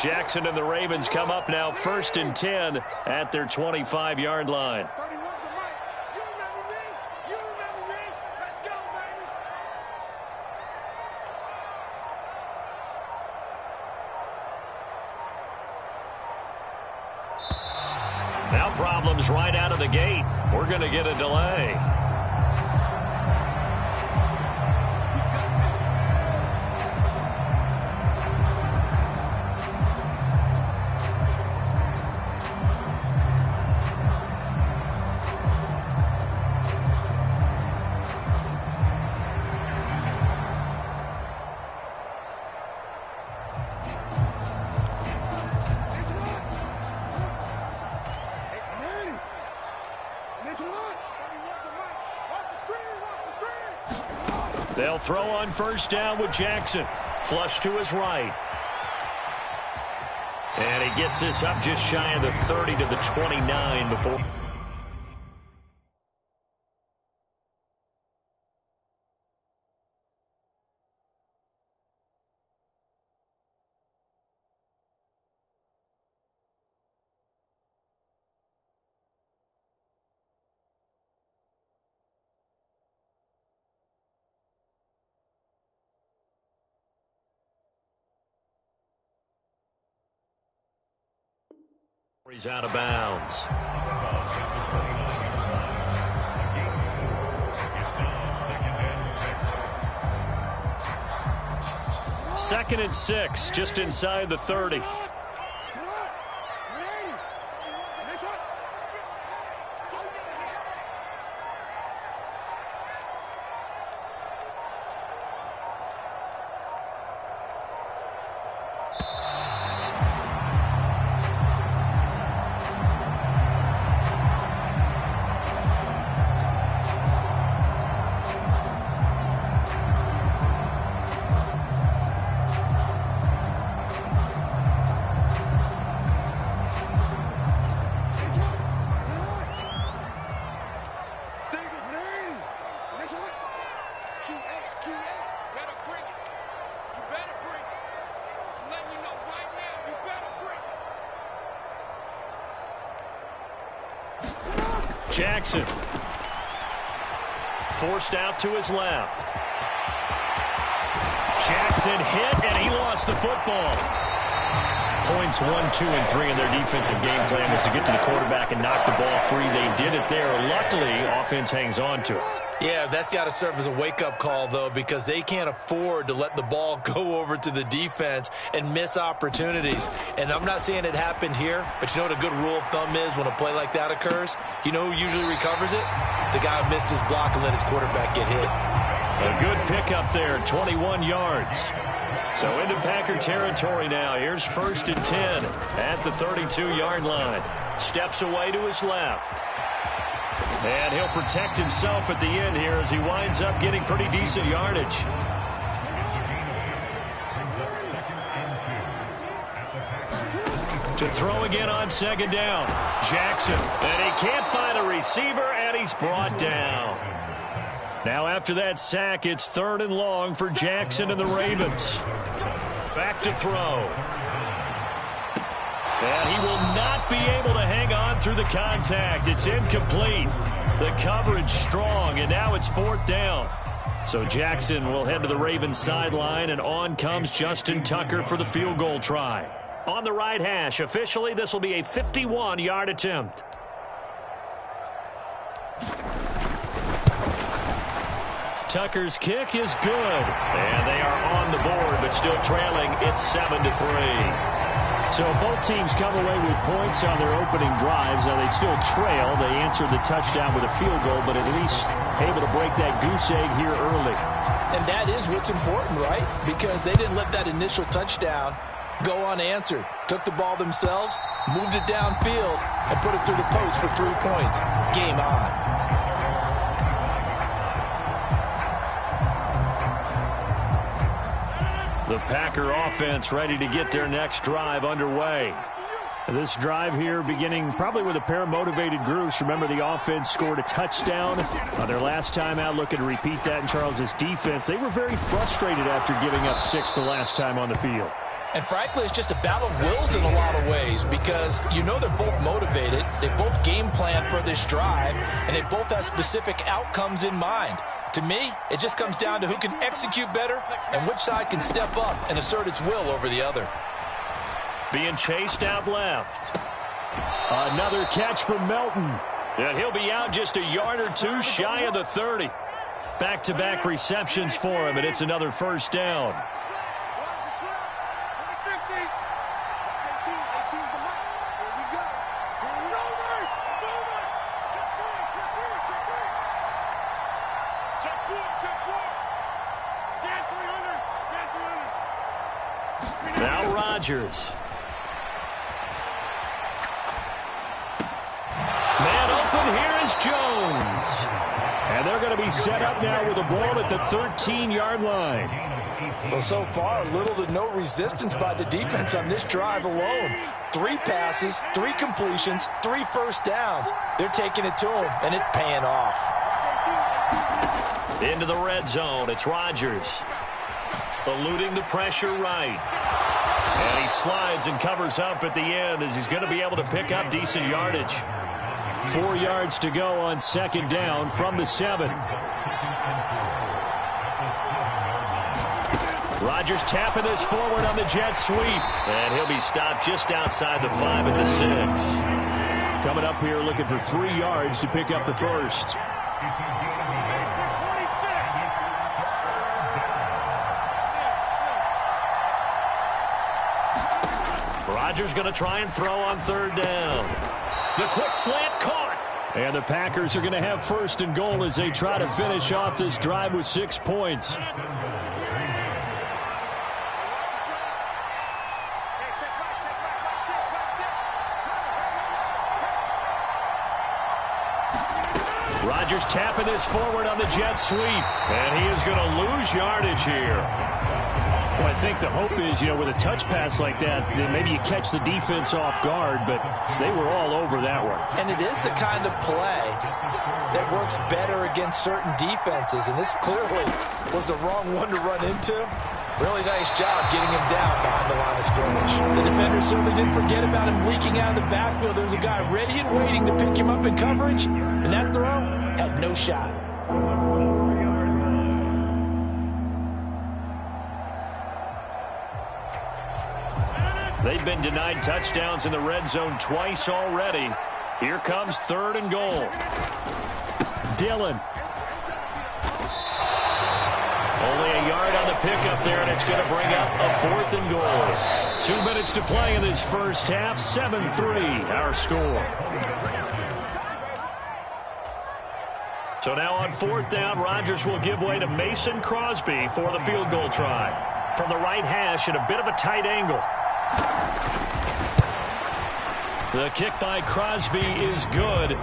Jackson and the Ravens come up now 1st and 10 at their 25-yard line. Now problems right out of the gate. We're going to get a delay. They'll throw on 1st down with Jackson. Flush to his right. And he gets this up just shy of the 30 to the 29 before. He's out of bounds. Second and 6, just inside the 30. Jackson forced out to his left. Jackson hit, and he lost the football. Points 1, 2, and 3 in their defensive game plan was to get to the quarterback and knock the ball free. They did it there. Luckily, offense hangs on to it. Yeah, that's got to serve as a wake-up call, though, because they can't afford to let the ball go over to the defense and miss opportunities. And I'm not saying it happened here, but you know what a good rule of thumb is when a play like that occurs? You know who usually recovers it? The guy who missed his block and let his quarterback get hit. A good pickup there, 21 yards. So into Packer territory now. Here's 1st and 10 at the 32-yard line. Steps away to his left. And he'll protect himself at the end here as he winds up getting pretty decent yardage. To throw again on 2nd down. Jackson. And he can't find a receiver, and he's brought down. Now after that sack, it's 3rd and long for Jackson and the Ravens. Back to throw. And he will not be able to hang on through the contact. It's incomplete. The coverage strong, and now it's 4th down. So Jackson will head to the Ravens sideline, and on comes Justin Tucker for the field goal try. On the right hash, officially this will be a 51-yard attempt. Tucker's kick is good, and they are on the board, but still trailing. It's 7-3. So both teams come away with points on their opening drives. Now they still trail. They answered the touchdown with a field goal, but at least able to break that goose egg here early. And that is what's important, right? Because they didn't let that initial touchdown go unanswered. Took the ball themselves, moved it downfield, and put it through the post for 3 points. Game on. The Packer offense ready to get their next drive underway. This drive here beginning probably with a pair of motivated groups. Remember, the offense scored a touchdown on their last time out. Looking to repeat that in Charles's defense. They were very frustrated after giving up 6 the last time on the field. And frankly, it's just a battle of wills in a lot of ways because you know they're both motivated, they both game plan for this drive, and they both have specific outcomes in mind. To me, it just comes down to who can execute better and which side can step up and assert its will over the other. Being chased out left. Another catch from Melton. And he'll be out just a yard or two shy of the 30. Back-to-back receptions for him, and it's another first down. Now Rodgers. Man open, here is Jones. And they're going to be set up now with a ball at the 13-yard line. Well, so far, little to no resistance by the defense on this drive alone. 3 passes, 3 completions, 3 first downs. They're taking it to him, and it's paying off. Into the red zone, it's Rodgers. Eluding the pressure right. And he slides and covers up at the end as he's going to be able to pick up decent yardage. 4 yards to go on second down from the 7. Rodgers tapping this forward on the jet sweep. And he'll be stopped just outside the 5 at the 6. Coming up here looking for 3 yards to pick up the first. Rodgers going to try and throw on third down. The quick slant caught. And the Packers are going to have first and goal as they try to finish off this drive with 6 points. Rodgers tapping this forward on the jet sweep. And he is going to lose yardage here. Well, I think the hope is, with a touch pass like that maybe you catch the defense off guard, but they were all over that one. And it is the kind of play that works better against certain defenses, and this clearly was the wrong one to run into. Really nice job getting him down behind the line of scrimmage. The defender certainly didn't forget about him leaking out of the backfield. There was a guy ready and waiting to pick him up in coverage, and that throw had no shot. They've been denied touchdowns in the red zone twice already. Here comes third and goal. Dillon. Only a yard on the pickup there, and it's going to bring up a 4th and goal. 2 minutes to play in this first half. 7-3 our score. So now on 4th down, Rodgers will give way to Mason Crosby for the field goal try. From the right hash at a bit of a tight angle. The kick by Crosby is good.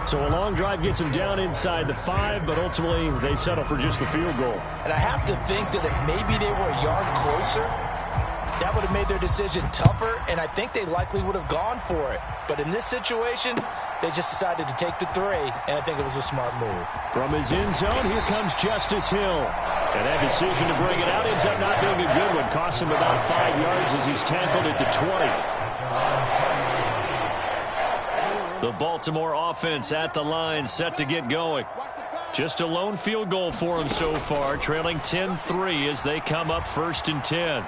So a long drive gets him down inside the 5, but ultimately they settle for just the field goal. And I have to think that if maybe they were a yard closer, that would have made their decision tougher, and I think they likely would have gone for it. But in this situation, they just decided to take the 3, and I think it was a smart move. From his end zone, here comes Justice Hill. And that decision to bring it out ends up not being a good one. Costs him about 5 yards as he's tackled at the 20. The Baltimore offense at the line, set to get going. Just a lone field goal for him so far, trailing 10-3 as they come up 1st and 10.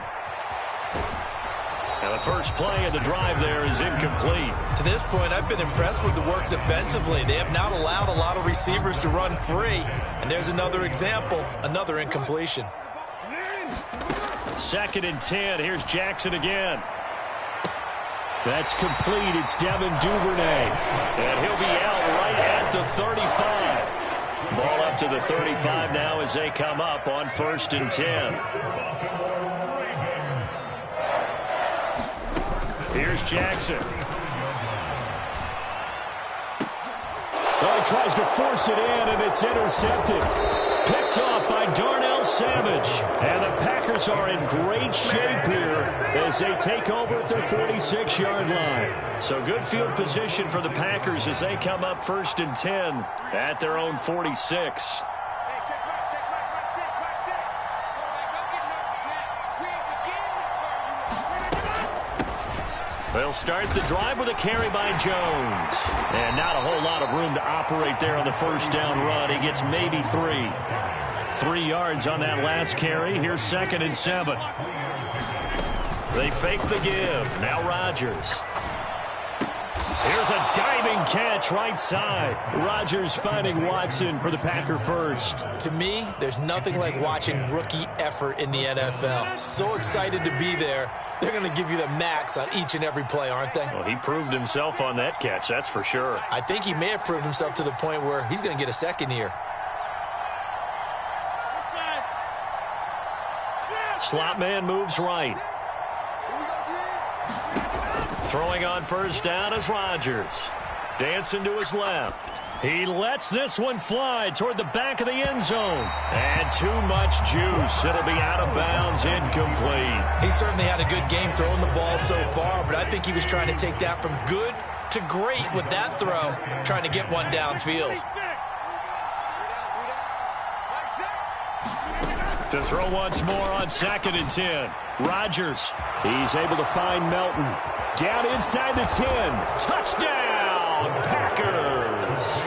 Now the first play of the drive there is incomplete. To this point, I've been impressed with the work defensively. They have not allowed a lot of receivers to run free. And there's another example, another incompletion. 2nd and 10. Here's Jackson again. That's complete. It's Devin Duvernay. And he'll be out right at the 35. Ball up to the 35 now as they come up on 1st and 10. Here's Jackson. Well, he tries to force it in, and it's intercepted. Picked off by Darnell Savage. And the Packers are in great shape here as they take over at their 46-yard line. So good field position for the Packers as they come up 1st and 10 at their own 46. They'll start the drive with a carry by Jones. And not a whole lot of room to operate there on the first down run. He gets maybe 3. 3 yards on that last carry. Here's 2nd and 7. They fake the give. Now Rodgers. Here's a diving catch right side. Rodgers finding Watson for the Packer first. To me, there's nothing like watching rookie effort in the NFL. So excited to be there. They're going to give you the max on each and every play, aren't they? Well, he proved himself on that catch, that's for sure. I think he may have proved himself to the point where he's going to get a second here. Slot man moves right. Throwing on first down is Rodgers. Dancing to his left. He lets this one fly toward the back of the end zone. And too much juice. It'll be out of bounds, incomplete. He certainly had a good game throwing the ball so far, but I think he was trying to take that from good to great with that throw, trying to get one downfield. To throw once more on 2nd and 10. Rodgers. He's able to find Melton. Down inside the 10. Touchdown, Packers.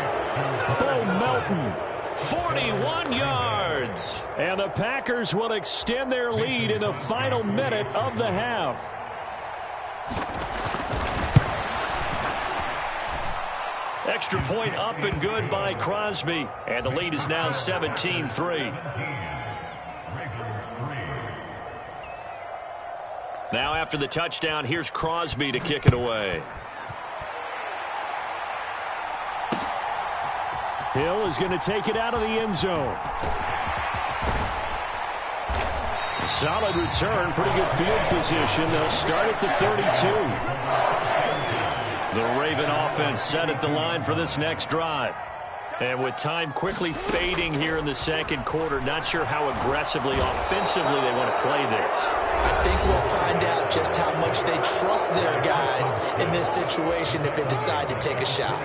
Bo Melton. 41 yards. And the Packers will extend their lead in the final minute of the half. Extra point up and good by Crosby. And the lead is now 17-3. Now after the touchdown, here's Crosby to kick it away. Hill is going to take it out of the end zone. Solid return, pretty good field position. They'll start at the 32. The Raven offense set at the line for this next drive. And with time quickly fading here in the second quarter, not sure how aggressively, offensively they want to play this. I think we'll find out just how much they trust their guys in this situation if they decide to take a shot.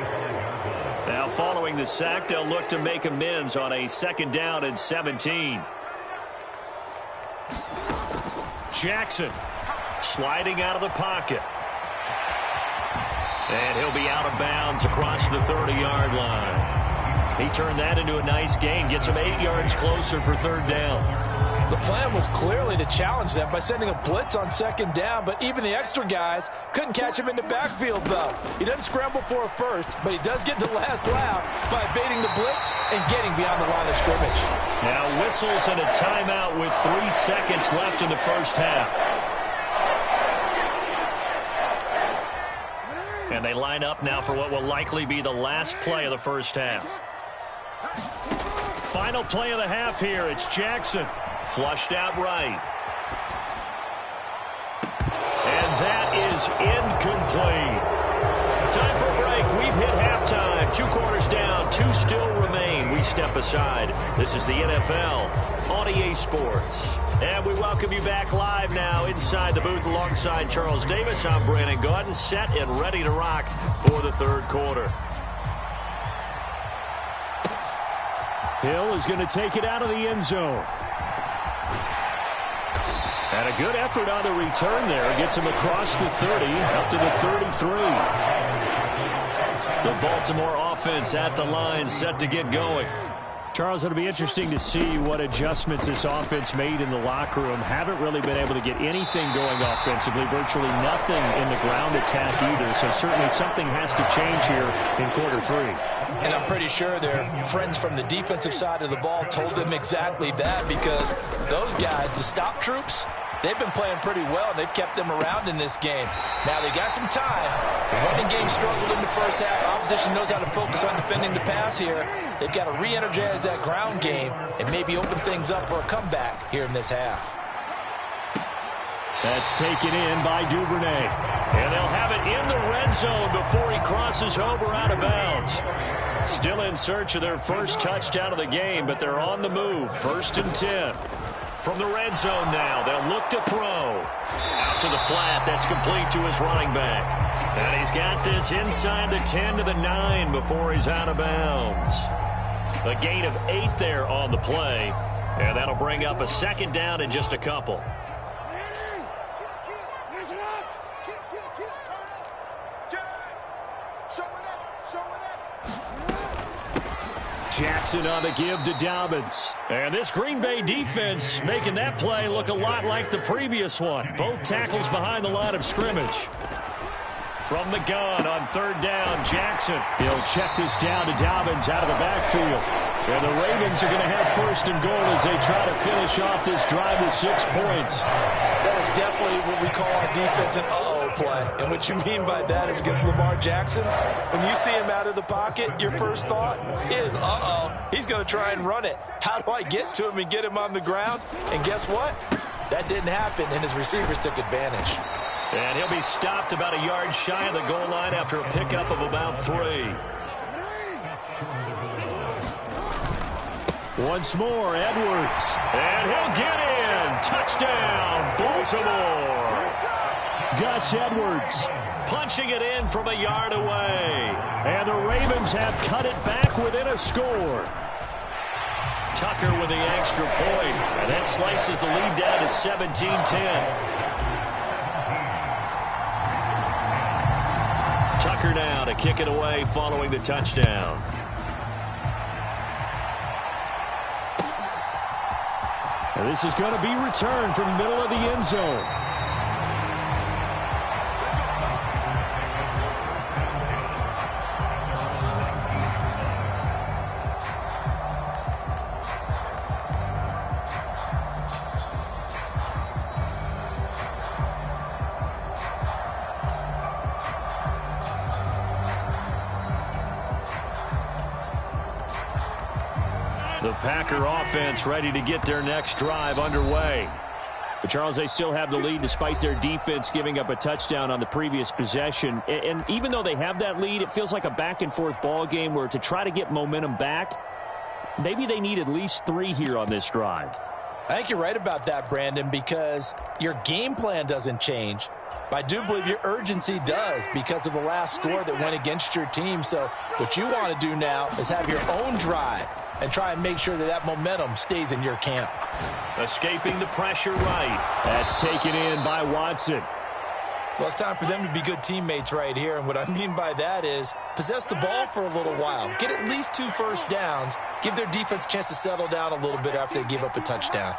Now following the sack, they'll look to make amends on a 2nd down and 17. Jackson sliding out of the pocket. And he'll be out of bounds across the 30-yard line. He turned that into a nice gain, gets him 8 yards closer for 3rd down. The plan was clearly to challenge them by sending a blitz on 2nd down, but even the extra guys couldn't catch him in the backfield, though. He doesn't scramble for a first, but he does get the last laugh by evading the blitz and getting beyond the line of scrimmage. Now whistles and a timeout with 3 seconds left in the first half. And they line up now for what will likely be the last play of the first half. Final play of the half here. It's Jackson. Flushed out right. And that is incomplete. Time for a break. We've hit halftime. 2 quarters down. 2 still remain. We step aside. This is the NFL on EA Sports. And we welcome you back live now inside the booth alongside Charles Davis. I'm Brandon Gaudin, set and ready to rock for the 3rd quarter. Hill is going to take it out of the end zone. And a good effort on the return there. Gets him across the 30, up to the 33. The Baltimore offense at the line, set to get going. Charles, it'll be interesting to see what adjustments this offense made in the locker room. Haven't really been able to get anything going offensively. Virtually nothing in the ground attack either. So certainly something has to change here in quarter 3. And I'm pretty sure their friends from the defensive side of the ball told them exactly that, because those guys, the stop troops, they've been playing pretty well, and they've kept them around in this game. Now, they got some time. The running game struggled in the first half. Opposition knows how to focus on defending the pass here. They've got to re-energize that ground game and maybe open things up for a comeback here in this half. That's taken in by Duvernay. And they'll have it in the red zone before he crosses over out of bounds. Still in search of their first touchdown of the game, but they're on the move. 1st and 10. From the red zone now, they'll look to throw. Out to the flat, that's complete to his running back. And he's got this inside the 10 to the 9 before he's out of bounds. A gain of 8 there on the play, and that'll bring up a 2nd down in just a couple. Jackson on the give to Dobbins. And this Green Bay defense making that play look a lot like the previous one. Both tackles behind the line of scrimmage. From the gun on third down, Jackson. He'll check this down to Dobbins out of the backfield. And the Ravens are going to have first and goal as they try to finish off this drive with 6 points. That is definitely what we call our defense an uh-oh play. And what you mean by that is against Lamar Jackson, when you see him out of the pocket, your first thought is, uh-oh, he's going to try and run it. How do I get to him and get him on the ground? And guess what? That didn't happen, and his receivers took advantage. And he'll be stopped about a yard shy of the goal line after a pickup of about 3. Once more, Edwards. And he'll get in. Touchdown, Baltimore. Gus Edwards. Punching it in from a yard away. And the Ravens have cut it back within a score. Tucker with the extra point. And that slices the lead down to 17-10. Tucker now to kick it away following the touchdown. And this is going to be returned from the middle of the end zone. The Packer offense ready to get their next drive underway. But Charles, they still have the lead despite their defense giving up a touchdown on the previous possession. And even though they have that lead, it feels like a back-and-forth ball game where to try to get momentum back, maybe they need at least 3 here on this drive. I think you're right about that, Brandon, because your game plan doesn't change. But I do believe your urgency does because of the last score that went against your team. So what you want to do now is have your own drive and try and make sure that that momentum stays in your camp. Escaping the pressure right. That's taken in by Watson. Well, it's time for them to be good teammates right here. And what I mean by that is possess the ball for a little while. Get at least 2 first downs. Give their defense a chance to settle down a little bit after they give up a touchdown.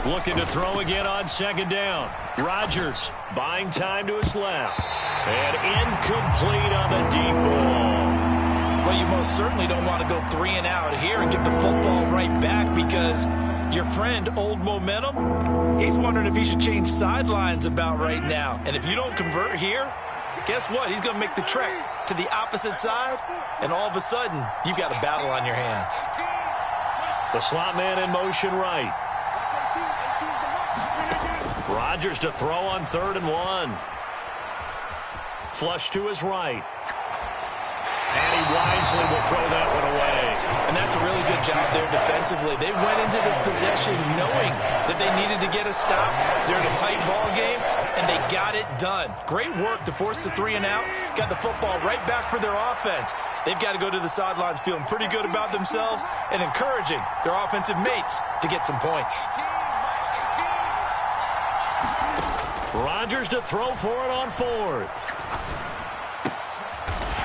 Looking to throw again on second down. Rodgers buying time to his left. And incomplete on the deep ball. Well, you most certainly don't want to go 3 and out here and get the football right back because your friend, Old Momentum, he's wondering if he should change sidelines about right now. And if you don't convert here, guess what? He's going to make the trek to the opposite side, and all of a sudden, you've got a battle on your hands. The slot man in motion right. Rodgers to throw on 3rd and 1. Flush to his right. And he wisely will throw that one away. And that's a really good job there defensively. They went into this possession knowing that they needed to get a stop. They're in a tight ball game, and they got it done. Great work to force the 3 and out. Got the football right back for their offense. They've got to go to the sidelines feeling pretty good about themselves and encouraging their offensive mates to get some points. Rodgers to throw for it on 4th.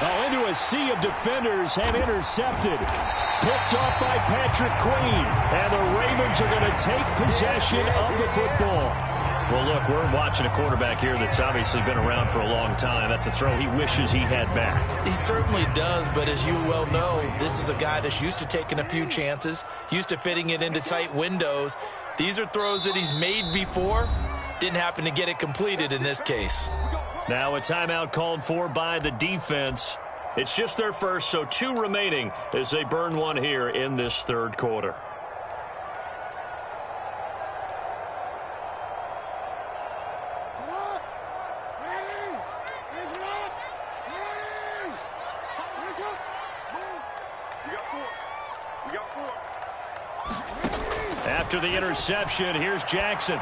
Oh, into a sea of defenders and intercepted. Picked off by Patrick Queen. And the Ravens are going to take possession of the football. Well, look, we're watching a quarterback here that's obviously been around for a long time. That's a throw he wishes he had back. He certainly does, but as you well know, this is a guy that's used to taking a few chances, used to fitting it into tight windows. These are throws that he's made before. Didn't happen to get it completed in this case. Now a timeout called for by the defense. It's just their first, so 2 remaining as they burn one here in this 3rd quarter. After the interception, here's Jackson.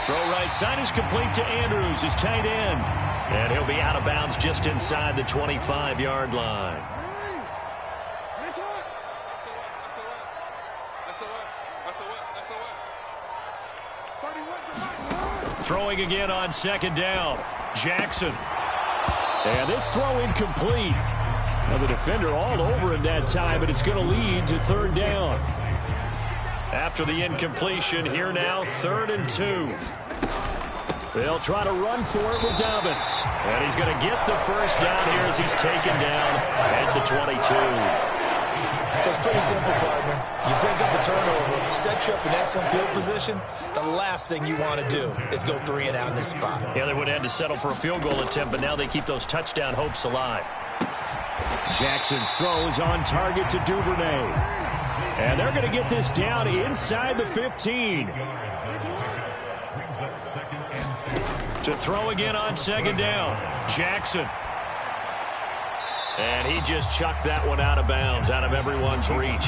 Throw right side is complete to Andrews, his tight end. And he'll be out of bounds just inside the 25-yard line. Throwing again on 2nd down. Jackson. And this throw incomplete. Now the defender all over him that time, but it's going to lead to third down. After the incompletion, here now, 3rd and 2. They'll try to run for it with Dobbins. And he's going to get the first down here as he's taken down at the 22. So it's pretty simple, partner. You pick up a turnover, set you up in excellent field position. The last thing you want to do is go 3 and out in this spot. Yeah, they would have had to settle for a field goal attempt, but now they keep those touchdown hopes alive. Jackson's throw is on target to Duvernay. And they're going to get this down inside the 15. To throw again on 2nd down. Jackson. And he just chucked that one out of bounds, out of everyone's reach.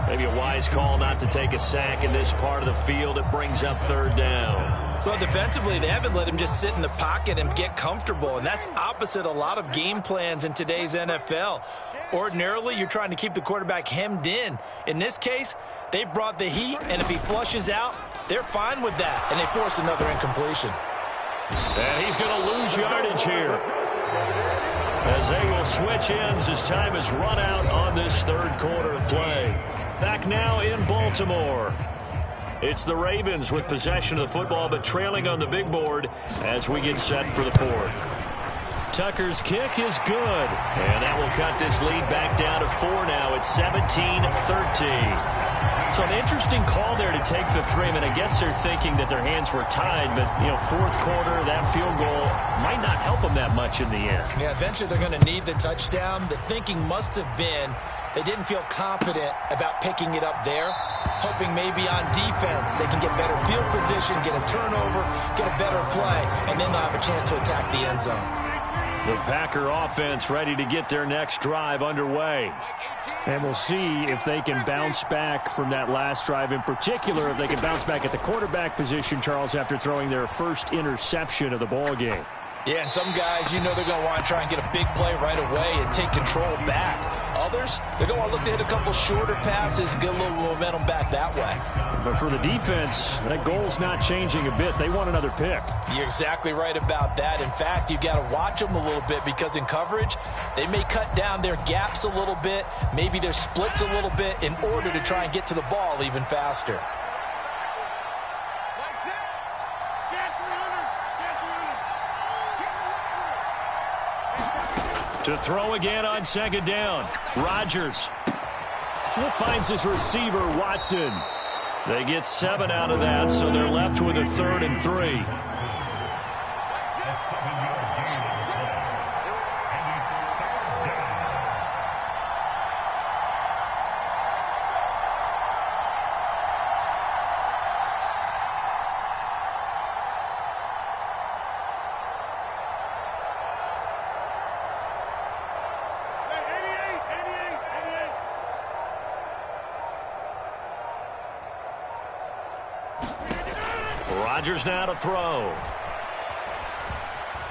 Maybe a wise call not to take a sack in this part of the field. It brings up 3rd down. Well, defensively, they haven't let him just sit in the pocket and get comfortable, and that's opposite a lot of game plans in today's NFL. Ordinarily, you're trying to keep the quarterback hemmed in. In this case, they brought the heat, and if he flushes out, they're fine with that, and they force another incompletion. And he's going to lose yardage here, as they will switch ends as time has run out on this 3rd quarter of play. Back now in Baltimore. It's the Ravens with possession of the football, but trailing on the big board as we get set for the 4th. Tucker's kick is good, and that will cut this lead back down to 4 now. It's 17-13. So an interesting call there to take the 3. I mean, I guess they're thinking that their hands were tied, but, 4th quarter, that field goal might not help them that much in the end. Yeah, eventually they're going to need the touchdown. The thinking must have been they didn't feel confident about picking it up there, hoping maybe on defense they can get better field position, get a turnover, get a better play, and then they'll have a chance to attack the end zone. The Packer offense ready to get their next drive underway. And we'll see if they can bounce back from that last drive, in particular, if they can bounce back at the quarterback position, Charles, after throwing their first interception of the ball game. Yeah, and some guys, they're going to want to try and get a big play right away and take control back. Others, they're going to look to hit a couple shorter passes, get a little momentum back that way. But for the defense, that goal's not changing a bit. They want another pick. You're exactly right about that. In fact, you've got to watch them a little bit because in coverage, they may cut down their gaps a little bit, maybe their splits a little bit in order to try and get to the ball even faster. To throw again on 2nd down. Rodgers finds his receiver, Watson. They get 7 out of that, so they're left with a 3rd and 3. Rodgers now to throw.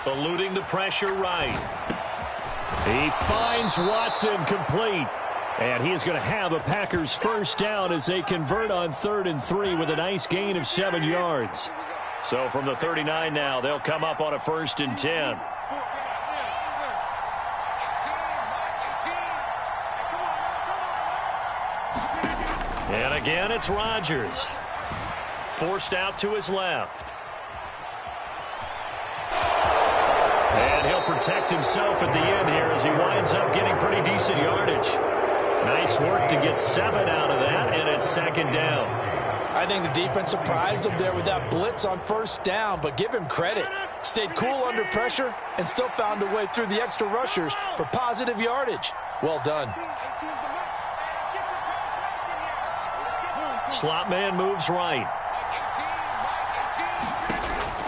Eluding the pressure right. He finds Watson complete. And he is going to have a Packers first down as they convert on 3rd and 3 with a nice gain of 7 yards. So from the 39 now, they'll come up on a 1st and 10. And again, it's Rodgers. Forced out to his left. And he'll protect himself at the end here as he winds up getting pretty decent yardage. Nice work to get 7 out of that, and it's 2nd down. I think the defense surprised him there with that blitz on 1st down, but give him credit. Stayed cool under pressure and still found a way through the extra rushers for positive yardage. Well done. Slot man moves right.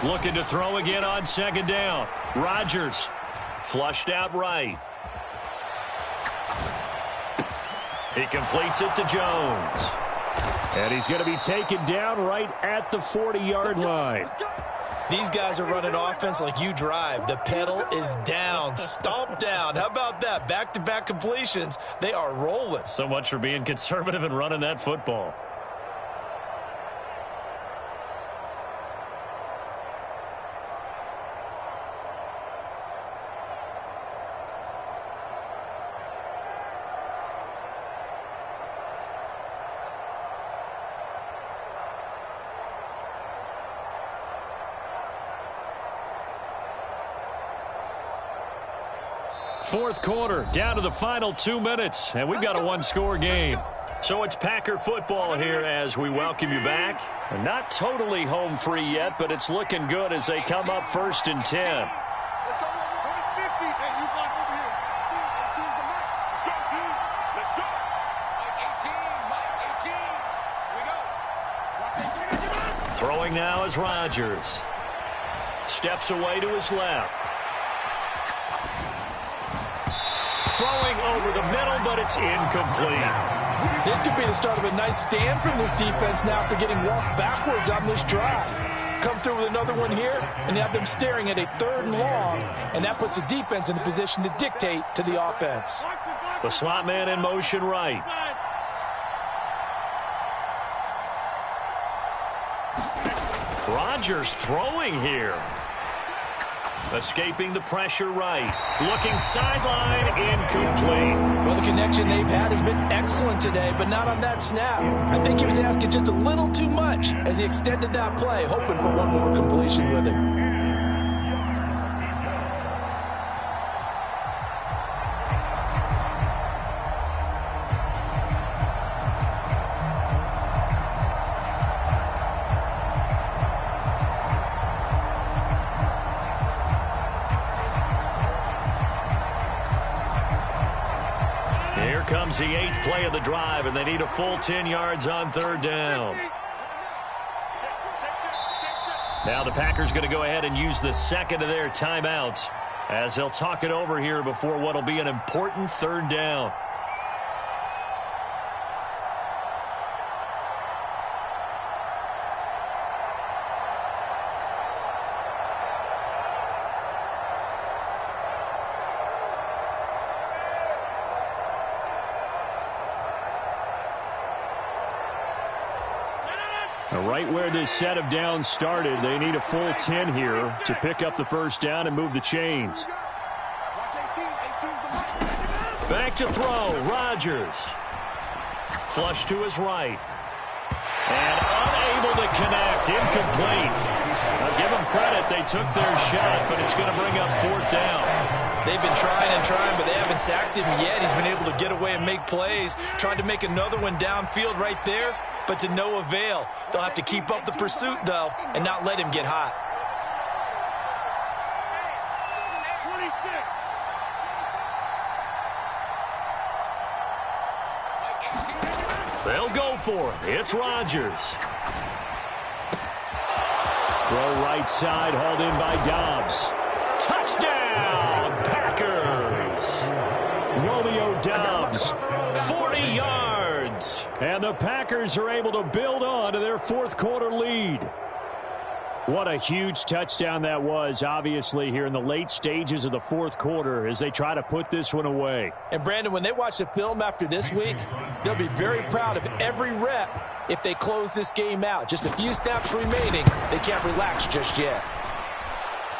Looking to throw again on 2nd down. Rodgers flushed out right. He completes it to Jones. And he's going to be taken down right at the 40-yard line. These guys are running offense like you drive. The pedal is down, stomp down. How about that? Back-to-back completions. They are rolling. So much for being conservative and running that football. Fourth quarter, down to the final 2 minutes, and we've got a one-score game. So it's Packer football here as we welcome you back. Not totally home free yet, but it's looking good as they come up 1st and 10. Throwing now is Rodgers. Steps away to his left. Throwing over the middle, but it's incomplete. This could be the start of a nice stand from this defense now after getting walked backwards on this drive. Come through with another one here, and you have them staring at a 3rd and long, and that puts the defense in a position to dictate to the offense. The slot man in motion right. Rodgers throwing here. Escaping the pressure right. Looking sideline, incomplete. Well, the connection they've had has been excellent today, but not on that snap. I think he was asking just a little too much as he extended that play, hoping for one more completion with him. Comes the 8th play of the drive, and they need a full 10 yards on 3rd down. Now the Packers going to go ahead and use the 2nd of their timeouts as they'll talk it over here before what will be an important 3rd down. Right where this set of downs started, they need a full 10 here to pick up the 1st down and move the chains. Back to throw, Rodgers. Flush to his right. And unable to connect, incomplete. I'll give them credit, they took their shot, but it's going to bring up 4th down. They've been trying and trying, but they haven't sacked him yet. He's been able to get away and make plays. Tried to make another one downfield right there, but to no avail. They'll have to keep up the pursuit, though, and not let him get hot. They'll go for it. It's Rodgers. Throw right side, hauled in by Dobbs. Touchdown, Packers. Romeo Dobbs. 40 yards. And the Packers are able to build on to their 4th quarter lead. What a huge touchdown that was, obviously, here in the late stages of the 4th quarter as they try to put this one away. And, Brandon, when they watch the film after this week, they'll be very proud of every rep if they close this game out. Just a few snaps remaining. They can't relax just yet.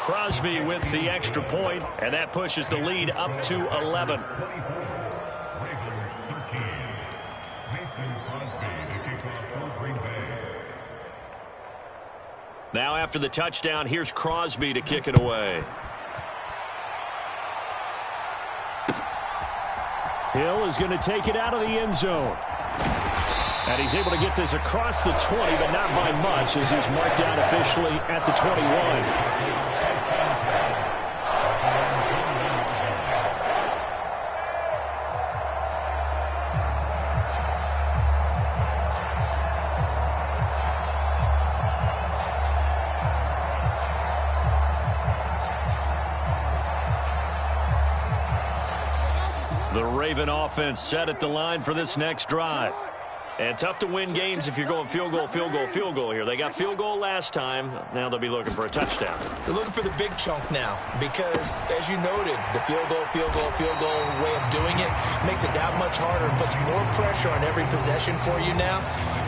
Crosby with the extra point, and that pushes the lead up to 11. Now after the touchdown, here's Crosby to kick it away. Hill is going to take it out of the end zone. And he's able to get this across the 20, but not by much as he's marked down officially at the 21. The Raven offense set at the line for this next drive. And tough to win games if you're going field goal, field goal, field goal here. They got field goal last time. Now they'll be looking for a touchdown. They're looking for the big chunk now because, as you noted, the field goal way of doing it makes it that much harder and puts more pressure on every possession for you now.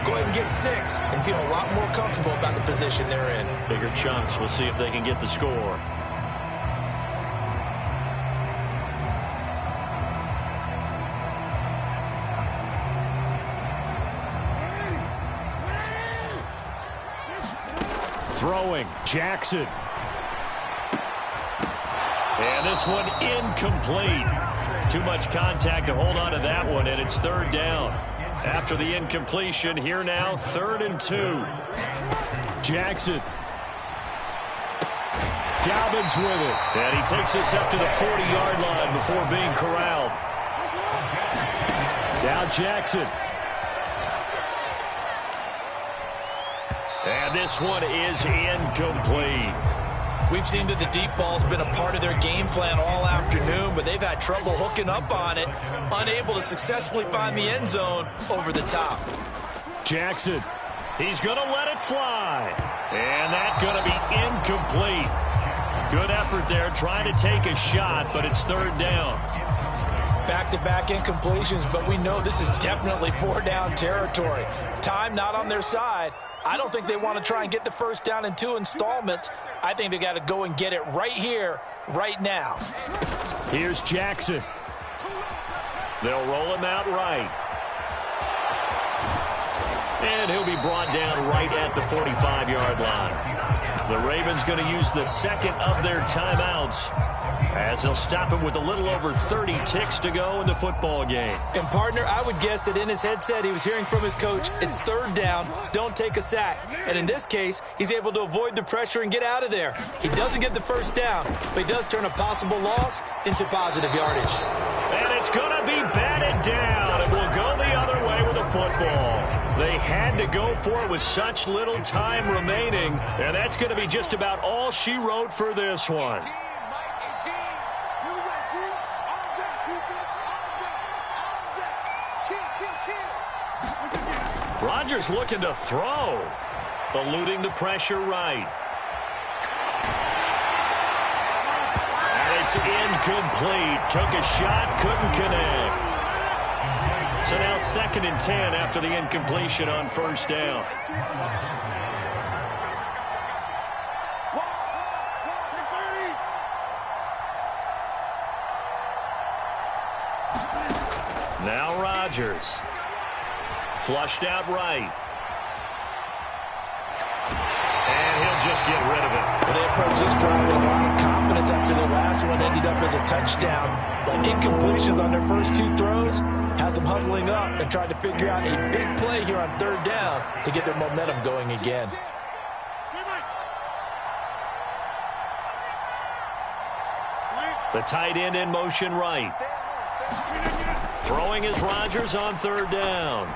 Go ahead and get 6 and feel a lot more comfortable about the position they're in. Bigger chunks. We'll see if they can get the score. Throwing, Jackson. And this one incomplete. Too much contact to hold on to that one, and it's third down. After the incompletion, here now, 3rd and 2. Jackson. Dobbins with it. And he takes us up to the 40-yard line before being corralled. Now Jackson. And this one is incomplete. We've seen that the deep ball's been a part of their game plan all afternoon, but they've had trouble hooking up on it, unable to successfully find the end zone over the top. Jackson. He's going to let it fly. And that's going to be incomplete. Good effort there, trying to take a shot, but it's 3rd down. Back-to-back incompletions, but we know this is definitely 4-down territory. Time not on their side. I don't think they want to try and get the first down in 2 installments. I think they got to go and get it right here, right now. Here's Jackson. They'll roll him out right. And he'll be brought down right at the 45-yard line. The Ravens going to use the second of their timeouts as they'll stop him with a little over 30 ticks to go in the football game. And, partner, I would guess that in his headset he was hearing from his coach, it's 3rd down, don't take a sack. And in this case, he's able to avoid the pressure and get out of there. He doesn't get the first down, but he does turn a possible loss into positive yardage. And it's going to be batted down, and we'll go the other way with the football. They had to go for it with such little time remaining, and that's going to be just about all she wrote for this one. Rodgers looking to throw, eluding the pressure right. And it's incomplete. Took a shot, couldn't connect. So now 2nd and 10 after the incompletion on 1st down. Now Rodgers. Flushed out right. And he'll just get rid of it. Well, they approach this drive with a lot of confidence after the last one ended up as a touchdown. But incompletions on their first 2 throws has them huddling up and trying to figure out a big play here on 3rd down to get their momentum going again. The tight end in motion right. Throwing is Rodgers on 3rd down.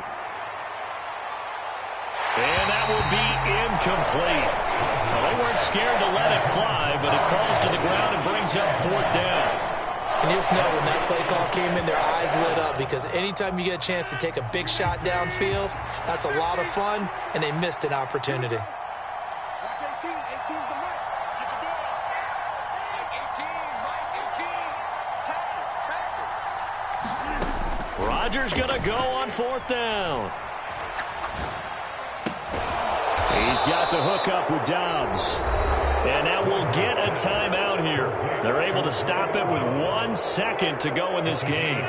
And that will be incomplete. Well, they weren't scared to let it fly, but it falls to the ground and brings up 4th down. And just know when that play call came in, their eyes lit up because anytime you get a chance to take a big shot downfield, that's a lot of fun, and they missed an opportunity. Rodgers going to go on 4th down. He's got the hook up with Dobbs. And now we'll get a timeout here. They're able to stop it with 1 second to go in this game.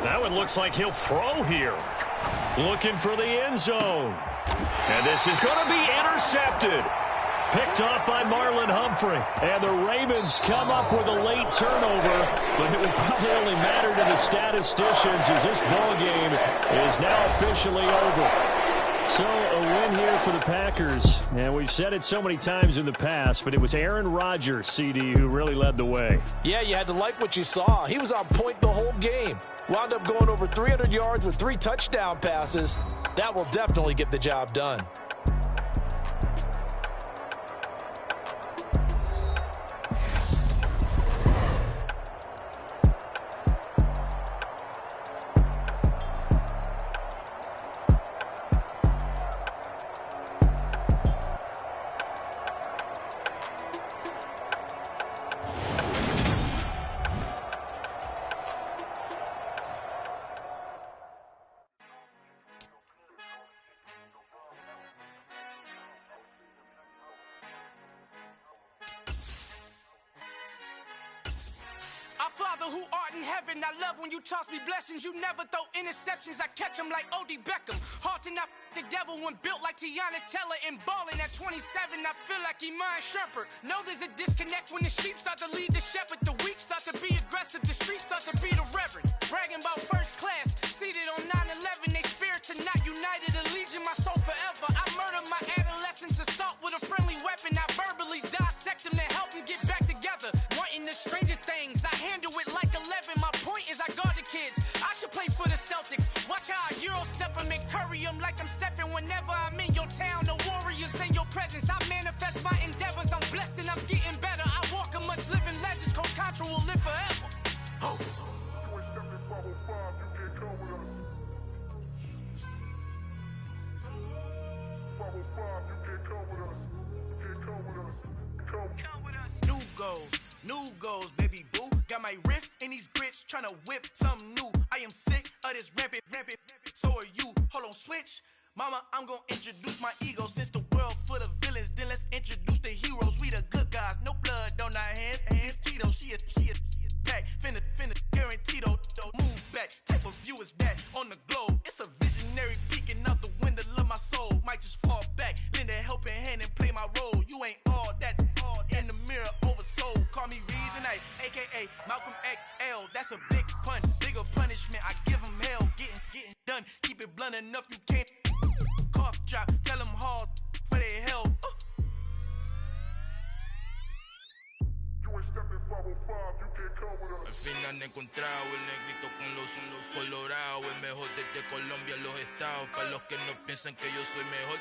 Now it looks like he'll throw here. Looking for the end zone. And this is going to be intercepted. Picked off by Marlon Humphrey. And the Ravens come up with a late turnover, but it will probably only matter to the statisticians as this ball game is now officially over. So a win here for the Packers. And we've said it so many times in the past, but it was Aaron Rodgers, CD, who really led the way. Yeah, you had to like what you saw. He was on point the whole game. Wound up going over 300 yards with 3 touchdown passes. That will definitely get the job done. Father who art in heaven, I love when you toss me blessings. You never throw interceptions, I catch them like O.D. Beckham. Halting up the devil when built like Tiana Teller and balling at 27, I feel like Iman Shumpert. Know there's a disconnect when the sheep start to lead the shepherd. The weak start to be aggressive, the streets start to be the reverend. Bragging about first class, seated on 9/11. They spirits are not united, allegiance my soul forever. I murdered my adolescence, assault with a friendly weapon. I verbally dissect them to help them get back together. Wanting the stranger things, I handle it like 11. My point is I guard the kids. I should play for the Celtics. Watch how I Euro step them and curry them like I'm stepping. Whenever I'm in your town, the Warriors in your presence. I manifest my endeavors. I'm blessed and I'm getting better. I walk amongst living legends. Coach Contra will live forever. Oh. New goals, baby boo. Got my wrist in these grits, tryna whip something new. I am sick of this rampant. So are you. Hold on, switch. Mama, I'm gonna introduce my ego. Since the world full of villains, then let's introduce the heroes. We the good guys, no blood on our hands. Hands Cheeto, she a pack. Finna guarantee though. Move back. Type of view is that on the globe? It's a visionary peeking out the window of my soul. Might just fall back, lend a helping hand and play my role. You ain't all that. In the mirror, oversold. Call me Reason A, aka Malcolm XL. That's a big pun, bigger punishment. I give him hell, getting done. Keep it blunt enough, you can't. Cough drop, tell them hard for their health. Al fin han encontrado el negrito con los colorados, el mejor desde Colombia, los estados. Para los que no piensan que yo soy mejor,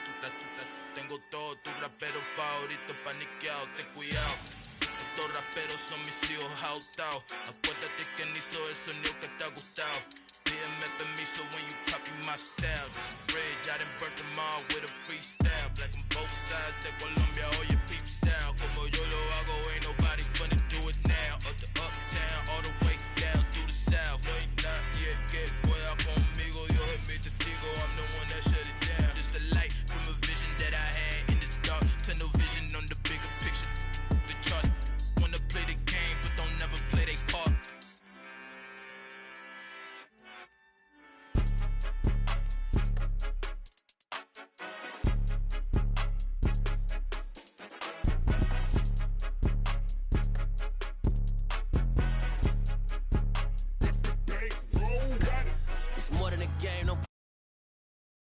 tengo todo, tus raperos favoritos paniqueados, ten cuidado. Estos raperos son mis hijos jautados. Acuérdate que ni hizo el sonido que te ha gustado. Pídeme permiso when you copy my style. This bridge, I done burnt them all with a freestyle. Black on both sides de Colombia, oye peep style. Como yo lo hago, ain't nobody funny do it now. Up to uptown, all the way down through the south. No ain't not yet, que pueda conmigo. Dios es mi testigo, I'm the one that shut it down. Just a light from a vision that I had in the dark. Tunnel vision on the bigger picture. The charts wanna play the game, but don't never play their part. It's more than a game, no